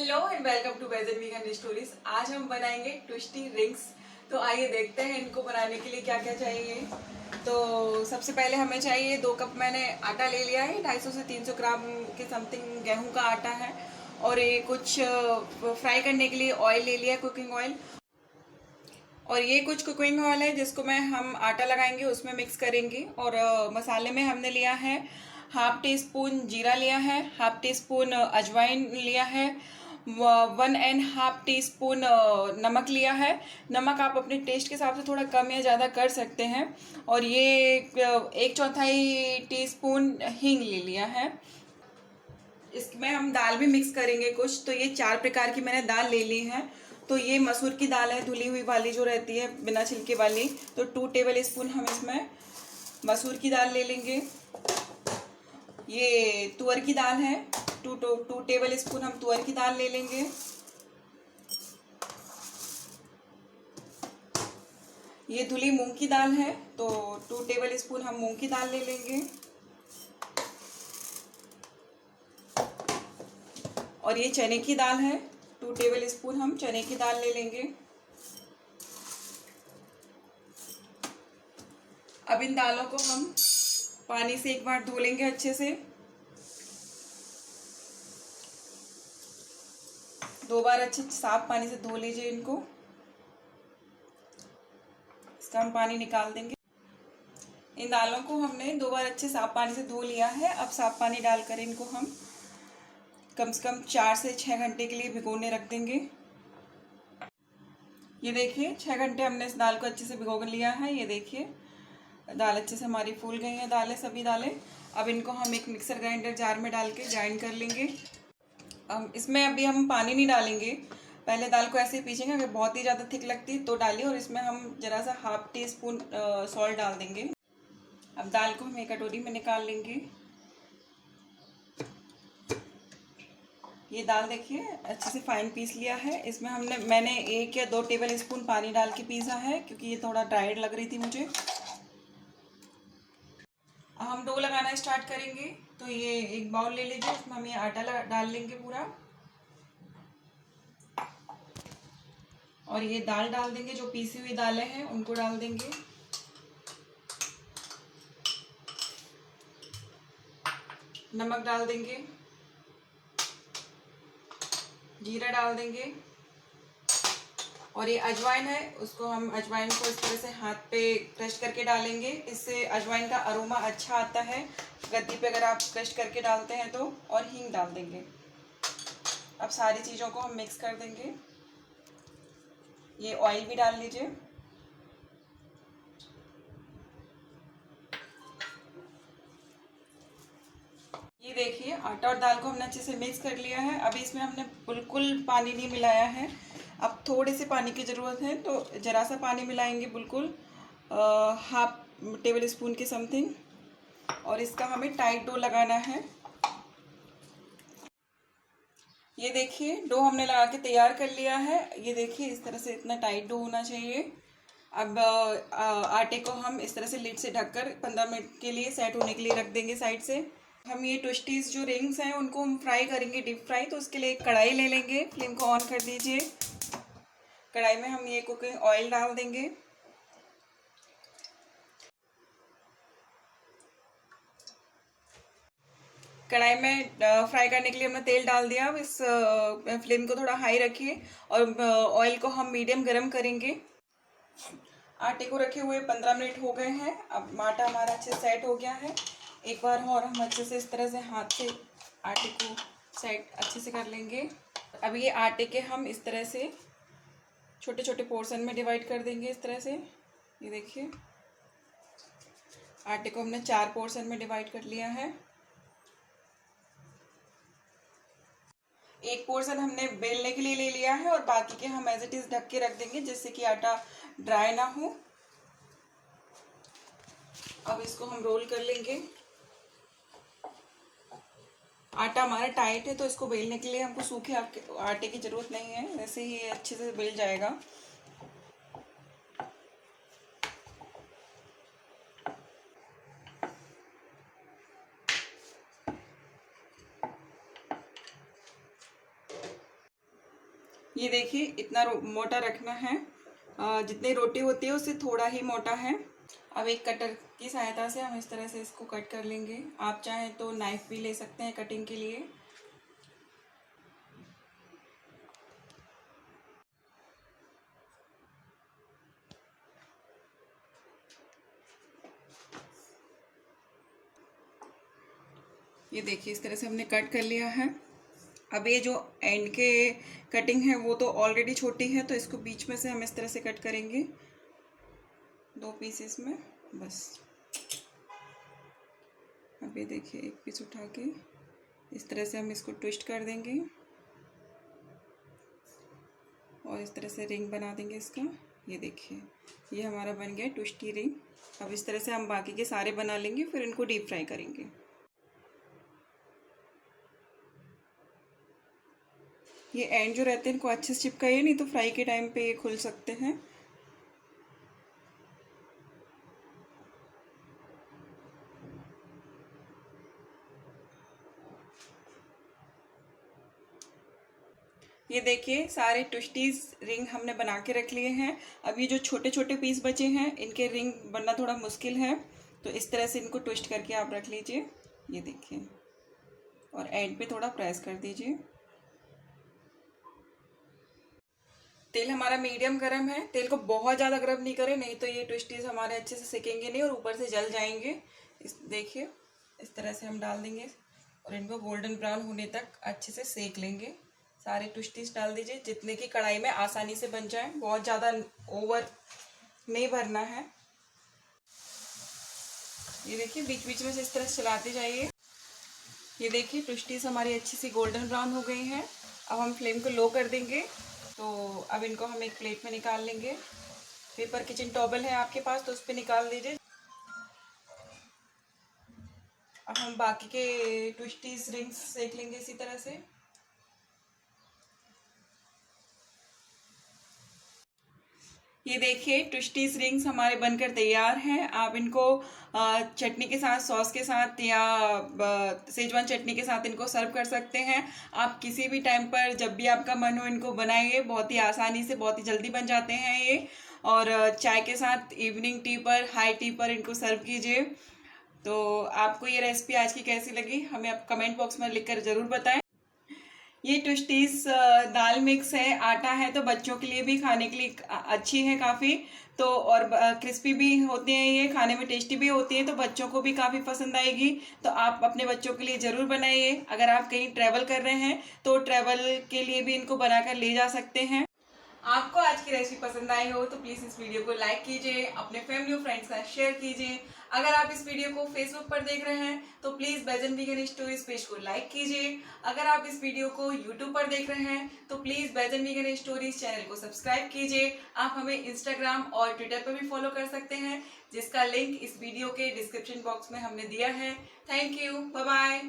Hello and welcome to veg and vegan stories. आज हम बनाएंगे ट्विस्टी रिंग्स। तो आइए देखते हैं इनको बनाने के लिए क्या क्या चाहिए। तो सबसे पहले हमें चाहिए 2 कप मैंने आटा ले लिया है। 250 से 300 ग्राम के समथिंग गेहूं का आटा है। और ये कुछ फ्राई करने के लिए ऑयल ले लिया है, कुकिंग ऑयल। और ये कुछ कुकिंग ऑयल है जिसको हम आटा लगाएंगे उसमें मिक्स करेंगे। और मसाले में हमने लिया है हाफ टी स्पून जीरा लिया है, हाफ टी स्पून अजवाइन लिया है, 1.5 टीस्पून नमक लिया है। नमक आप अपने टेस्ट के हिसाब से थोड़ा कम या ज़्यादा कर सकते हैं। और ये 1/4 टीस्पून हींग ले लिया है। इसमें हम दाल भी मिक्स करेंगे कुछ। तो ये 4 प्रकार की मैंने दाल ले ली है। तो ये मसूर की दाल है, धुली हुई वाली जो रहती है बिना छिलके वाली। तो 2 टेबल स्पून हम इसमें मसूर की दाल ले लेंगे। ये तुअर की दाल है, 2 टेबल स्पून हम तुअर की दाल ले लेंगे। ये धुली मूंग की दाल है, तो 2 टेबल स्पून हम मूंग की दाल ले लेंगे। और ये चने की दाल है, 2 टेबल स्पून हम चने की दाल ले लेंगे। अब इन दालों को हम पानी से एक बार धो लेंगे अच्छे से। 2 बार अच्छे साफ पानी से धो लीजिए इनको। इसका हम पानी निकाल देंगे। इन दालों को हमने 2 बार अच्छे साफ पानी से धो लिया है। अब साफ पानी डालकर इनको हम कम से कम 4 से 6 घंटे के लिए भिगोने रख देंगे। ये देखिए 6 घंटे हमने इस दाल को अच्छे से भिगो लिया है। ये देखिए दाल अच्छे से हमारी फूल गई हैं, दालें सभी दालें। अब इनको हम एक मिक्सर ग्राइंडर जार में डाल के ग्राइंड कर लेंगे। अब इसमें अभी हम पानी नहीं डालेंगे, पहले दाल को ऐसे ही पीसेंगे। अगर बहुत ही ज़्यादा थिक लगती है तो डालिए। और इसमें हम ज़रा सा हाफ टी स्पून सॉल्ट डाल देंगे। अब दाल को हम एक कटोरी में निकाल लेंगे। ये दाल देखिए अच्छे से फाइन पीस लिया है। इसमें मैंने 1 या 2 टेबल स्पून पानी डाल के पीसा है, क्योंकि ये थोड़ा ड्राइड लग रही थी मुझे। अब हम डो लगाना स्टार्ट करेंगे। तो ये एक बाउल ले लीजिए, उसमें हम ये आटा डाल लेंगे पूरा। और ये दाल डाल देंगे, जो पीसी हुई दालें हैं उनको डाल देंगे। नमक डाल देंगे, जीरा डाल देंगे। और ये अजवाइन है, उसको हम अजवाइन को इस तरह से हाथ पे क्रश करके डालेंगे। इससे अजवाइन का अरोमा अच्छा आता है गद्दी पे अगर आप क्रश करके डालते हैं तो। और हींग डाल देंगे। अब सारी चीज़ों को हम मिक्स कर देंगे। ये ऑयल भी डाल लीजिए। ये देखिए आटा और दाल को हमने अच्छे से मिक्स कर लिया है। अभी इसमें हमने बिल्कुल पानी नहीं मिलाया है। अब थोड़े से पानी की ज़रूरत है, तो ज़रा सा पानी मिलाएंगे, बिल्कुल हाफ टेबल स्पून के समथिंग। और इसका हमें टाइट डो लगाना है। ये देखिए डो हमने लगा के तैयार कर लिया है। ये देखिए इस तरह से इतना टाइट डो होना चाहिए। अब आटे को हम इस तरह से लिड से ढककर 15 मिनट के लिए सेट होने के लिए रख देंगे साइड से। हम ये ट्विस्टीज जो रिंग्स हैं उनको हम फ्राई करेंगे, डीप फ्राई। तो उसके लिए एक कढ़ाई ले लेंगे, फ्लेम को ऑन कर दीजिए। कढ़ाई में हम ये कुकिंग ऑयल डाल देंगे। कढ़ाई में फ्राई करने के लिए हमने तेल डाल दिया। अब इस फ्लेम को थोड़ा हाई रखिए और ऑयल को हम मीडियम गरम करेंगे। आटे को रखे हुए 15 मिनट हो गए हैं। अब आटा हमारा अच्छे से सेट हो गया है। एक बार और हम अच्छे से इस तरह से हाथ से आटे को सेट अच्छे से कर लेंगे। अब ये आटे के हम इस तरह से छोटे छोटे पोर्शन में डिवाइड कर देंगे इस तरह से। ये देखिए आटे को हमने 4 पोर्शन में डिवाइड कर लिया है। एक पोर्शन हमने बेलने के लिए ले लिया है और बाकी के हम एज इट इज ढक के रख देंगे, जिससे कि आटा ड्राई ना हो। अब इसको हम रोल कर लेंगे। आटा हमारा टाइट है, तो इसको बेलने के लिए हमको सूखे आटे की ज़रूरत नहीं है, वैसे ही ये अच्छे से बेल जाएगा। ये देखिए इतना मोटा रखना है, जितनी रोटी होती है उससे थोड़ा ही मोटा है। अब एक कटर की सहायता से हम इस तरह से इसको कट कर लेंगे। आप चाहें तो नाइफ भी ले सकते हैं कटिंग के लिए। ये देखिए इस तरह से हमने कट कर लिया है। अब ये जो एंड के कटिंग है वो तो ऑलरेडी छोटी है, तो इसको बीच में से हम इस तरह से कट करेंगे 2 पीसेस में बस। अब ये देखिए एक पीस उठा के इस तरह से हम इसको ट्विस्ट कर देंगे और इस तरह से रिंग बना देंगे इसका। ये देखिए ये हमारा बन गया ट्विस्टी रिंग। अब इस तरह से हम बाकी के सारे बना लेंगे, फिर इनको डीप फ्राई करेंगे। ये एंड जो रहते हैं इनको अच्छे से चिपकाइए, नहीं तो फ्राई के टाइम पे ये खुल सकते हैं। ये देखिए सारे ट्विस्टीज रिंग हमने बना के रख लिए हैं। अब ये जो छोटे छोटे पीस बचे हैं इनके रिंग बनना थोड़ा मुश्किल है, तो इस तरह से इनको ट्विस्ट करके आप रख लीजिए। ये देखिए और एंड पे थोड़ा प्रेस कर दीजिए। तेल हमारा मीडियम गरम है। तेल को बहुत ज़्यादा गरम नहीं करें, नहीं तो ये ट्विस्टीज हमारे अच्छे से सेकेंगे नहीं और ऊपर से जल जाएंगे। इस देखिए इस तरह से हम डाल देंगे और इनको गोल्डन ब्राउन होने तक अच्छे से सेक लेंगे। सारे ट्विस्टीज डाल दीजिए जितने की कढ़ाई में आसानी से बन जाए, बहुत ज़्यादा ओवर नहीं भरना है। ये देखिए बीच बीच में से इस तरह से चलाते जाइए। ये देखिए ट्विस्टीज हमारी अच्छी सी गोल्डन ब्राउन हो गई हैं। अब हम फ्लेम को लो कर देंगे। तो अब इनको हम एक प्लेट में निकाल लेंगे। पेपर किचन टॉवल है आपके पास तो उस पर निकाल दीजिए। अब हम बाकी के ट्विस्टीज रिंग्स सेक लेंगे इसी तरह से। ये देखिए ट्विस्टीज रिंग्स हमारे बनकर तैयार हैं। आप इनको चटनी के साथ, सॉस के साथ या सेजवान चटनी के साथ इनको सर्व कर सकते हैं। आप किसी भी टाइम पर जब भी आपका मन हो इनको बनाइए, बहुत ही आसानी से बहुत ही जल्दी बन जाते हैं ये। और चाय के साथ, इवनिंग टी पर, हाई टी पर इनको सर्व कीजिए। तो आपको ये रेसिपी आज की कैसी लगी हमें आप कमेंट बॉक्स में लिखकर ज़रूर बताएं। ये ट्विस्टीज दाल मिक्स है, आटा है, तो बच्चों के लिए भी खाने के लिए अच्छी है काफ़ी। तो और क्रिस्पी भी होते हैं, ये खाने में टेस्टी भी होती है, तो बच्चों को भी काफ़ी पसंद आएगी। तो आप अपने बच्चों के लिए ज़रूर बनाइए। अगर आप कहीं ट्रैवल कर रहे हैं तो ट्रैवल के लिए भी इनको बनाकर ले जा सकते हैं। आपको आज की रेसिपी पसंद आई हो तो प्लीज़ इस वीडियो को लाइक कीजिए, अपने फैमिली और फ्रेंड्स के साथ शेयर कीजिए। अगर आप इस वीडियो को फेसबुक पर देख रहे हैं तो प्लीज़ बैजन वीगन स्टोरीज पेज को लाइक कीजिए। अगर आप इस वीडियो को यूट्यूब पर देख रहे हैं तो प्लीज़ बैजन वीगन स्टोरीज चैनल को सब्सक्राइब कीजिए। आप हमें इंस्टाग्राम और ट्विटर पर भी फॉलो कर सकते हैं, जिसका लिंक इस वीडियो के डिस्क्रिप्शन बॉक्स में हमने दिया है। Thank you, bye bye.